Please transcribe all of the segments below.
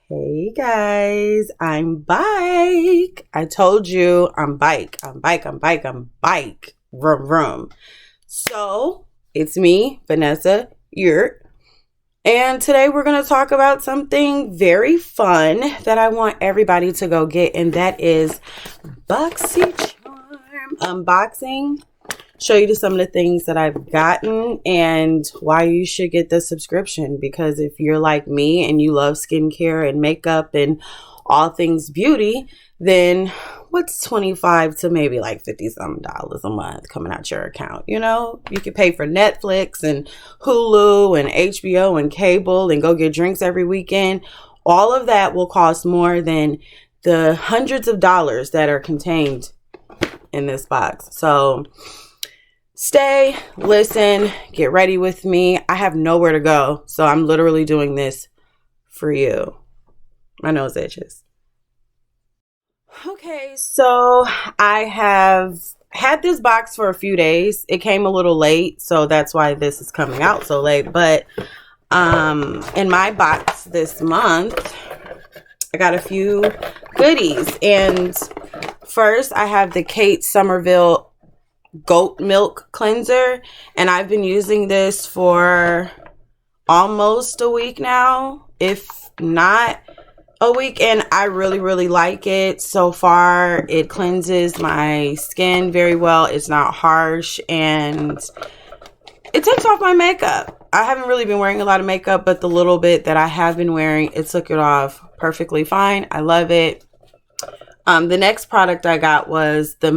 Hey guys, I'm bike. I told you I'm bike. I'm bike. Vroom vroom. So it's me, Vanessa MUAH, and today we're going to talk about something very fun that I want everybody to go get, and that is Boxycharm unboxing. Show you some of the things that I've gotten and why you should get the subscription, because if you're like me and you love skincare and makeup and all things beauty, then what's 25 to maybe like 50 some dollars a month coming out your account? You know, you could pay for Netflix and Hulu and HBO and cable and go get drinks every weekend. All of that will cost more than the hundreds of dollars that are contained in this box. So stay, listen, get ready with me. I have nowhere to go, so I'm literally doing this for you. My nose itches. Okay, so I have had this box for a few days. It came a little late, so that's why this is coming out so late. But in my box this month, I got a few goodies. And first, I have the Kate Somerville goat milk cleanser, and I've been using this for almost a week now, if not a week, and I really like it so far. It cleanses my skin very well. It's not harsh, and it takes off my makeup. I haven't really been wearing a lot of makeup, but the little bit that I have been wearing, it took it off perfectly fine. I love it. The next product I got was the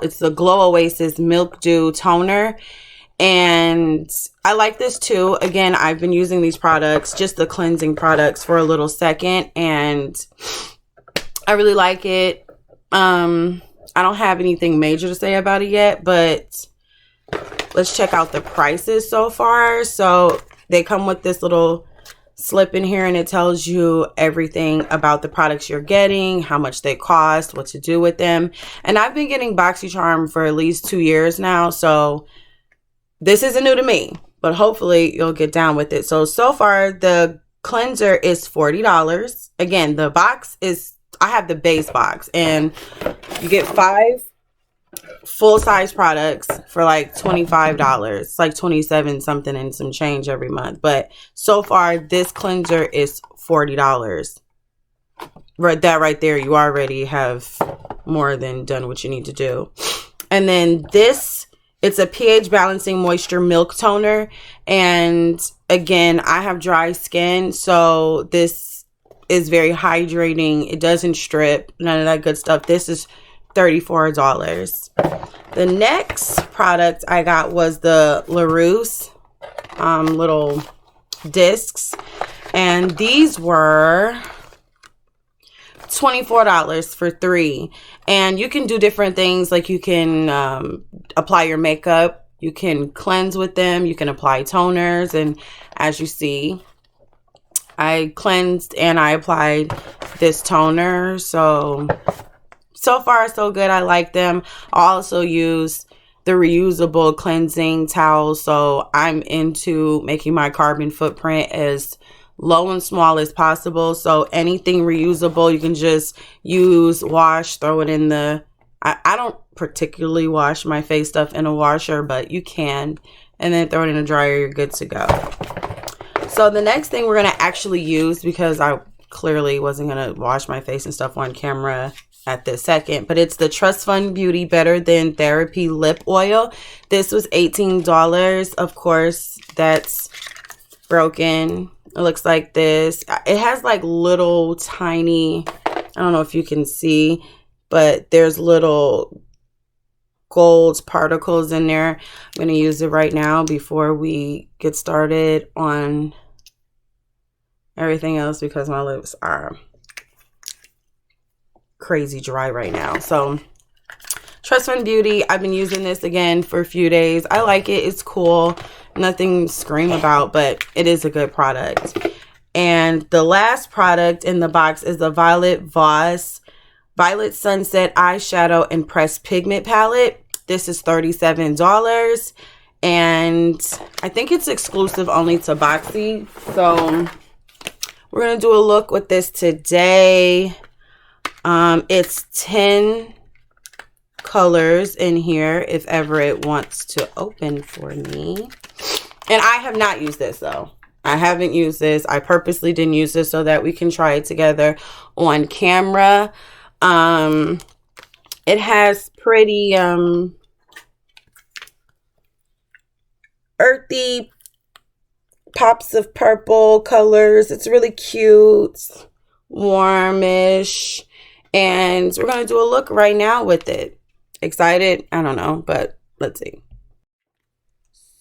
it's the Glow Oasis Milk Dew Toner. And I like this too. Again, I've been using these products, just the cleansing products, for a little second, and I really like it. I don't have anything major to say about it yet, but let's check out the prices so far. So they come with this little slip in here, and it tells you everything about the products you're getting, how much they cost, what to do with them. And I've been getting Boxycharm for at least 2 years now, so this isn't new to me, but hopefully you'll get down with it. So far the cleanser is $40. Again, the box is, I have the base box, and you get 5 full-size products for like $25. It's like 27 something and some change every month, but so far this cleanser is $40. Right there, you already have more than done what you need to do. And then this, it's a pH balancing moisture milk toner, and again, I have dry skin, so this is very hydrating. It doesn't strip, none of that good stuff. This is $34. The next product I got was the LaRousse little discs, and these were $24 for 3. And you can do different things, like you can apply your makeup, you can cleanse with them, you can apply toners, and as you see, I cleansed and I applied this toner. So far so good. I like them. I also use the reusable cleansing towels, so I'm into making my carbon footprint as low and small as possible. So anything reusable, you can just use, wash, throw it in the, I don't particularly wash my face stuff in a washer, but you can, and then throw it in a dryer, you're good to go. So the next thing we're going to actually use, because I clearly wasn't going to wash my face and stuff on camera at this second, but it's the Trust Fund Beauty Better Than Therapy Lip Oil. This was $18. Of course, that's broken. It looks like this. It has like little tiny, I don't know if you can see, but there's little gold particles in there. I'm going to use it right now before we get started on everything else, because my lips are crazy dry right now. So Trust Fund Beauty, I've been using this again for a few days. I like it. It's cool. Nothing to scream about, but it is a good product. And the last product in the box is the Voss Violet Sunset Eyeshadow and Pressed Pigment Palette. This is $37. And I think it's exclusive only to Boxy. So We're going to do a look with this today. It's 10 colors in here if ever it wants to open for me. And I have not used this though. I haven't used this. I purposely didn't use this so that we can try it together on camera. It has pretty earthy pops of purple colors. It's really cute, warmish, and we're going to do a look right now with it. Excited? I don't know, but let's see.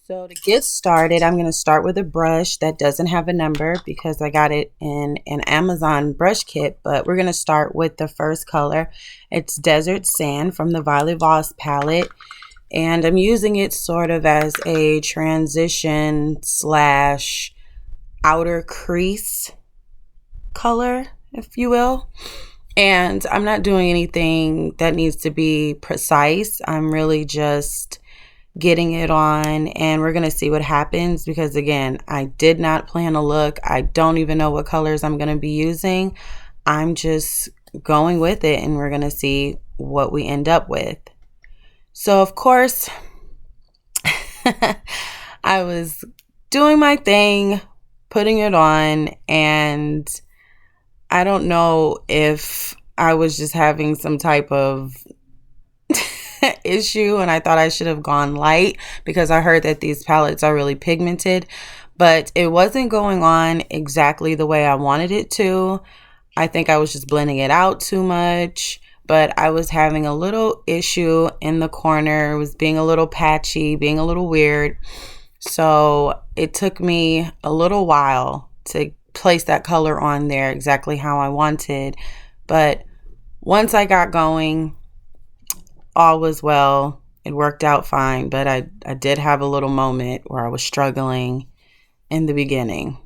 So to get started, I'm going to start with a brush that doesn't have a number because I got it in an Amazon brush kit, but we're going to start with the first color. It's Desert Sand from the Voss palette, and I'm using it sort of as a transition slash outer crease color, if you will. And I'm not doing anything that needs to be precise. I'm really just getting it on, and we're gonna see what happens because again, I did not plan a look. I don't even know what colors I'm gonna be using. I'm just going with it, and we're gonna see what we end up with. So of course I was doing my thing, putting it on, and I don't know if I was just having some type of issue and I thought I should have gone light because I heard that these palettes are really pigmented, but it wasn't going on exactly the way I wanted it to. I think I was just blending it out too much, but I was having a little issue in the corner. It was being a little patchy, being a little weird. So it took me a little while to place that color on there exactly how I wanted. But once I got going, all was well. It worked out fine, but I did have a little moment where I was struggling in the beginning.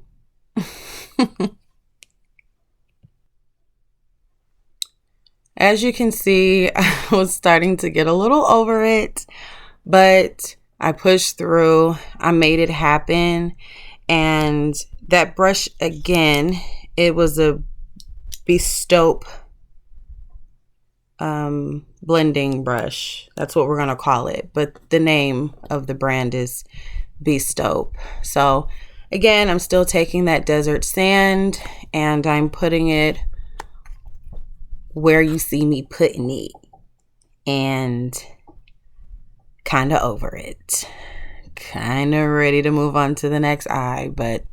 As you can see, I was starting to get a little over it, but I pushed through. I made it happen. And that brush, again, it was a Bestope blending brush. That's what we're going to call it, but the name of the brand is Bestope. So again, I'm still taking that Desert Sand and I'm putting it where you see me putting it and kind of over it, kind of ready to move on to the next eye. But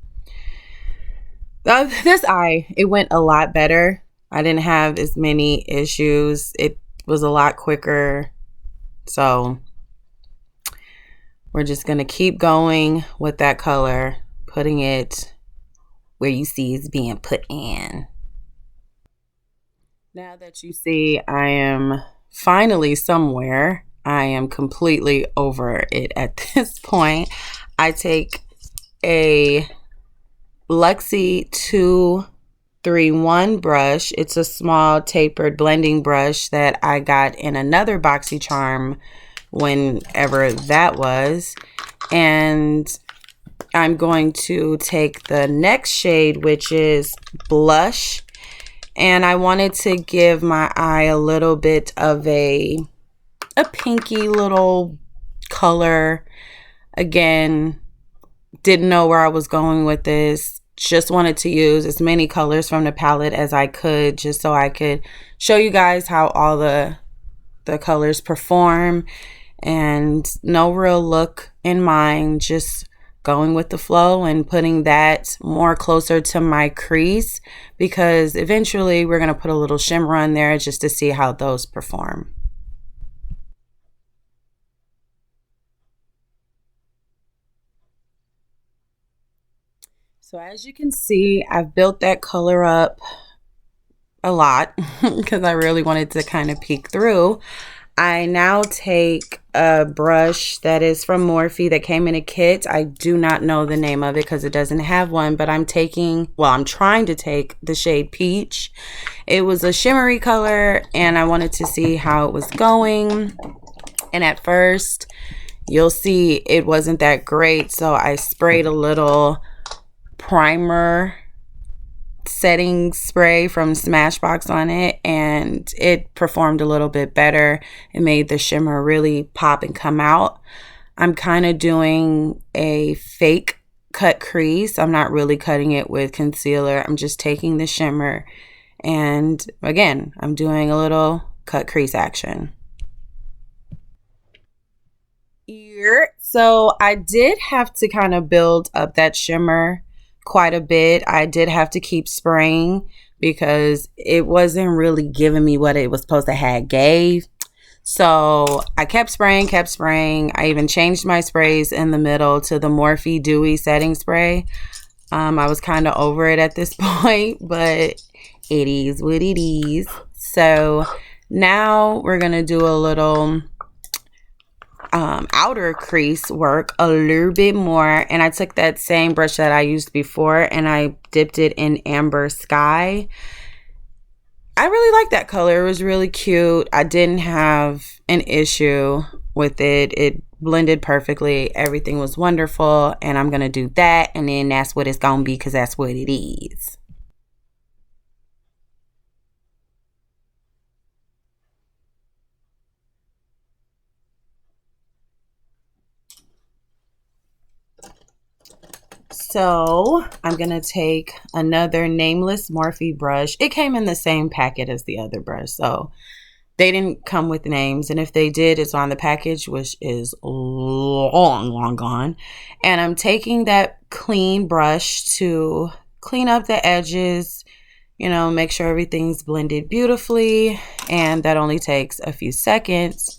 this eye, it went a lot better. I didn't have as many issues. It was a lot quicker. So we're just going to keep going with that color, putting it where you see it's being put in. Now that you see I am finally somewhere, I am completely over it at this point. I take a Luxie 231 brush. It's a small tapered blending brush that I got in another Boxycharm whenever that was. And I'm going to take the next shade, which is Blush. And I wanted to give my eye a little bit of a pinky little color. Again, didn't know where I was going with this. Just wanted to use as many colors from the palette as I could, just so I could show you guys how all the colors perform, and no real look in mind, just going with the flow and putting that more closer to my crease, because eventually we're going to put a little shimmer on there just to see how those perform. So as you can see, I've built that color up a lot because I really wanted to kind of peek through. I now take a brush that is from Morphe that came in a kit. I do not know the name of it because it doesn't have one, but I'm trying to take the shade Peach. It was a shimmery color and I wanted to see how it was going. And at first, you'll see it wasn't that great, so I sprayed a little primer setting spray from Smashbox on it, and it performed a little bit better. It made the shimmer really pop and come out. I'm kind of doing a fake cut crease. I'm not really cutting it with concealer. I'm just taking the shimmer, and again, I'm doing a little cut crease action. Here, so I did have to kind of build up that shimmer quite a bit. I did have to keep spraying because it wasn't really giving me what it was supposed to have gave. So I kept spraying. I even changed my sprays in the middle to the Morphe Dewy setting spray. I was kind of over it at this point, but it is what it is. So now we're going to do a little outer crease work a little bit more, and I took that same brush that I used before and I dipped it in Amber Sky. I really like that color. It was really cute. I didn't have an issue with it. It blended perfectly. Everything was wonderful, and I'm gonna do that, and then that's what it's gonna be because that's what it is. So I'm going to take another nameless Morphe brush. It came in the same packet as the other brush, so they didn't come with names. And if they did, it's on the package, which is long gone. And I'm taking that clean brush to clean up the edges, you know, make sure everything's blended beautifully. And that only takes a few seconds.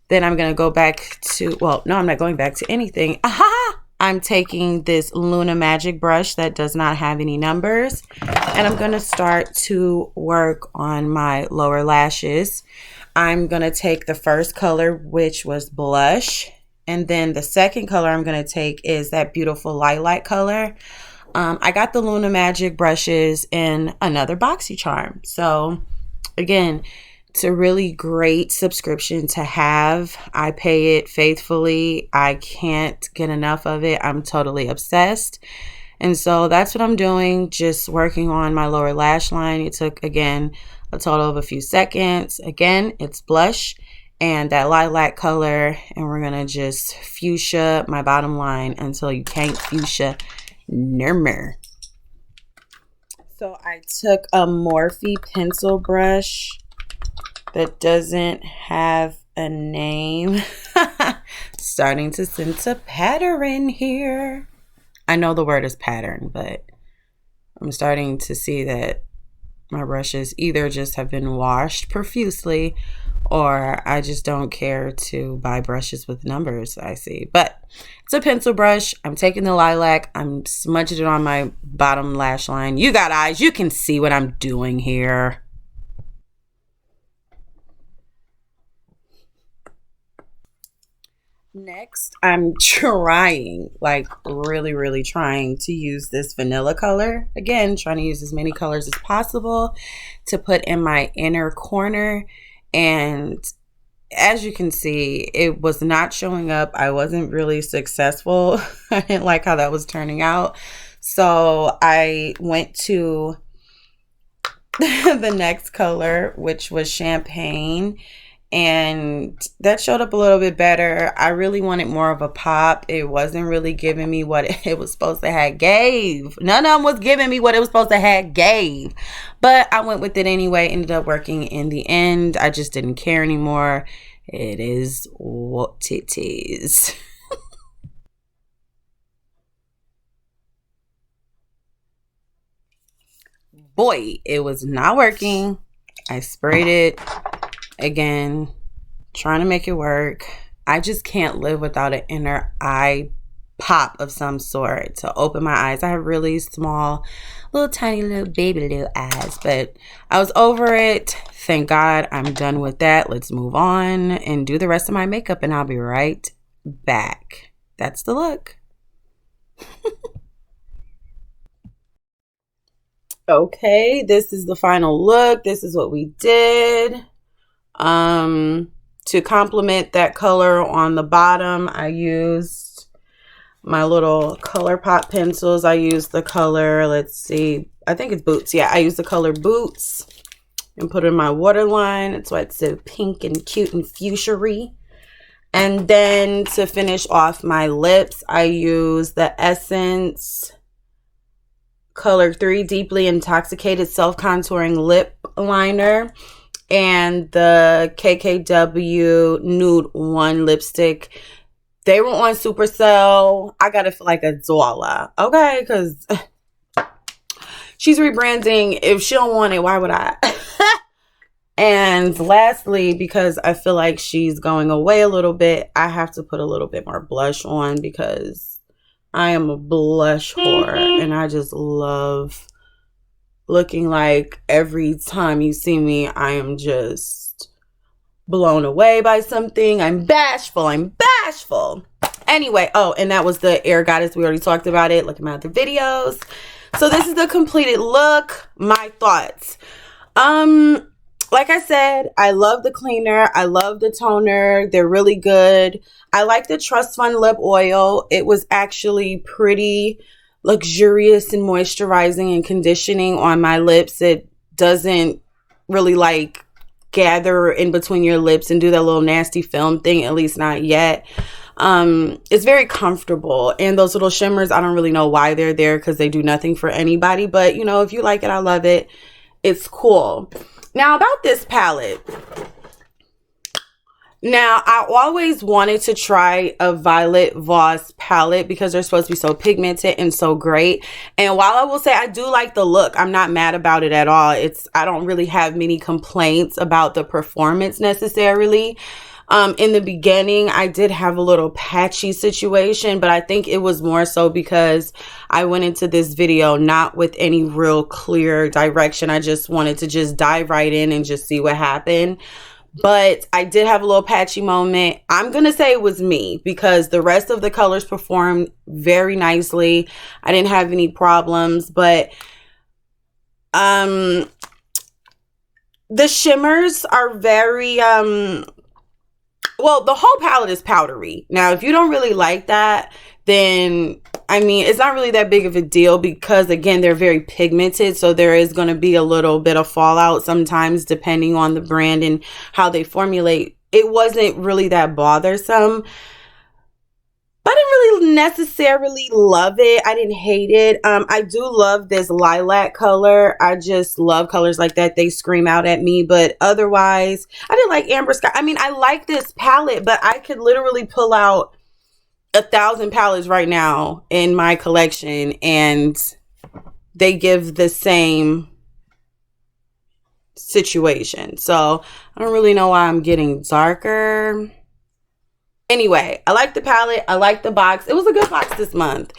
Then I'm going to go back to, well, no, I'm not going back to anything. Aha! I'm taking this Luna Magic brush that does not have any numbers, and I'm going to start to work on my lower lashes. I'm going to take the first color, which was blush, and then the second color I'm going to take is that beautiful lilac color. I got the Luna Magic brushes in another Boxycharm. So again, it's a really great subscription to have. I pay it faithfully. I can't get enough of it. I'm totally obsessed. And so that's what I'm doing, just working on my lower lash line. It took, again, a total of a few seconds. Again, it's blush and that lilac color. And we're going to just fuchsia my bottom line until you can't fuchsia no more. So I took a Morphe pencil brush that doesn't have a name. Starting to sense a pattern here. I know the word is pattern, but I'm starting to see that my brushes either just have been washed profusely or I just don't care to buy brushes with numbers, I see. But it's a pencil brush. I'm taking the lilac. I'm smudging it on my bottom lash line. You got eyes. You can see what I'm doing here. Next, I'm trying, like really trying to use this vanilla color. Again, trying to use as many colors as possible to put in my inner corner. And as you can see, it was not showing up. I wasn't really successful. I didn't like how that was turning out. So I went to the next color, which was champagne. And that showed up a little bit better. I really wanted more of a pop. It wasn't really giving me what it was supposed to have gave. None of them was giving me what it was supposed to have gave. But I went with it anyway. Ended up working in the end. I just didn't care anymore. It is what it is. Boy, it was not working. I sprayed it. Again, trying to make it work. I just can't live without an inner eye pop of some sort to open my eyes. I have really small, little tiny little baby little eyes, but I was over it. Thank God I'm done with that. Let's move on and do the rest of my makeup, and I'll be right back. That's the look. Okay, this is the final look. This is what we did. To complement that color on the bottom, I used my little ColourPop pencils. I used the color, let's see, I think it's Boots. Yeah, I use the color Boots and put it in my waterline. That's why it's so pink and cute and fuchsia-y. And then to finish off my lips, I use the Essence Color 3 Deeply Intoxicated Self-Contouring Lip Liner and the KKW Nude 1 lipstick. They were on super sale. I got it for like $1, okay? Because she's rebranding. If she don't want it, why would I? And lastly, because I feel like she's going away a little bit, I have to put a little bit more blush on because I am a blush whore and I just love looking like every time you see me, I am just blown away by something. I'm bashful. I'm bashful. Anyway, oh, and that was the Air Goddess. We already talked about it. Look at my other videos. So this is the completed look. My thoughts. Like I said, I love the cleaner. I love the toner. They're really good. I like the Trust Fund lip oil. It was actually pretty luxurious and moisturizing and conditioning on my lips. It doesn't really like gather in between your lips and do that little nasty film thing, at least not yet. It's very comfortable, and those little shimmers, I don't really know why they're there because they do nothing for anybody, but you know, if you like it, I love it. It's cool. Now about this palette. Now, I always wanted to try a Violet Voss palette because they're supposed to be so pigmented and so great. And while I will say I do like the look, I'm not mad about it at all. I don't really have many complaints about the performance necessarily. In the beginning, I did have a little patchy situation, but I think it was more so because I went into this video not with any real clear direction. I just wanted to just dive right in and just see what happened. But I did have a little patchy moment. I'm going to say it was me because the rest of the colors performed very nicely. I didn't have any problems, but the shimmers are very well, the whole palette is powdery. Now, if you don't really like that, then, I mean, it's not really that big of a deal because, again, they're very pigmented. So there is going to be a little bit of fallout sometimes depending on the brand and how they formulate. It wasn't really that bothersome. But I didn't really necessarily love it. I didn't hate it. I do love this lilac color. I just love colors like that. They scream out at me. But otherwise, I didn't like Amber Sky. I mean, I like this palette, but I could literally pull out 1,000 palettes right now in my collection, and they give the same situation. So I don't really know why I'm getting darker. Anyway, I like the palette. I like the box. It was a good box this month.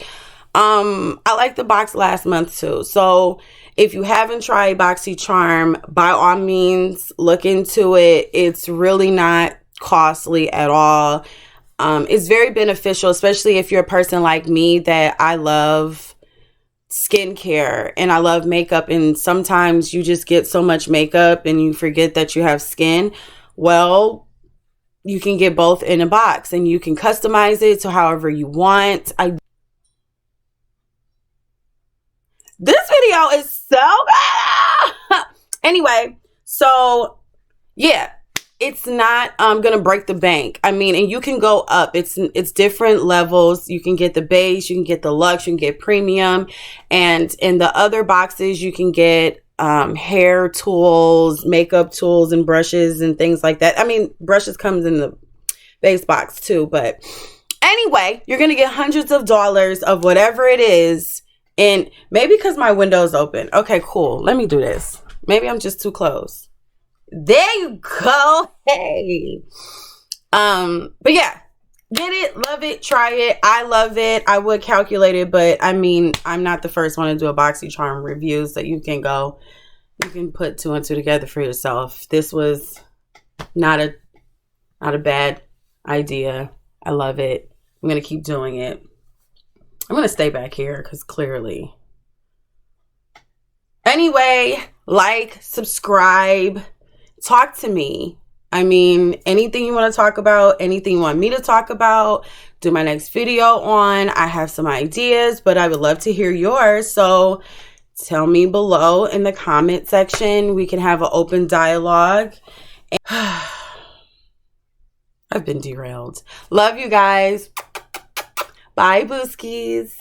I liked the box last month too. So if you haven't tried Boxycharm, by all means, look into it. It's really not costly at all. It's very beneficial, especially if you're a person like me that I love skincare and I love makeup, and sometimes you just get so much makeup and you forget that you have skin. Well, you can get both in a box and you can customize it to however you want. This video is so good. Anyway, so yeah, it's not gonna break the bank. I mean, and you can go up. It's different levels. You can get the base, you can get the luxe, you can get premium, and in the other boxes you can get hair tools, makeup tools, and brushes and things like that. I mean, brushes comes in the base box too, but anyway, you're gonna get hundreds of dollars of whatever it is. And maybe because my window's open. Okay, cool. Let me do this. Maybe I'm just too close. There you go. Hey. But yeah, get it, love it, try it. I love it. I would calculate it, but I mean, I'm not the first one to do a Boxycharm review, so you can put 2 and 2 together for yourself. This was not a bad idea. I love it. I'm gonna keep doing it. I'm gonna stay back here because clearly. Anyway, like, subscribe, talk to me. I mean, anything you want to talk about, anything you want me to talk about, do my next video on. I have some ideas, but I would love to hear yours. So tell me below in the comment section. We can have an open dialogue. I've been derailed. Love you guys. Bye, Booskies.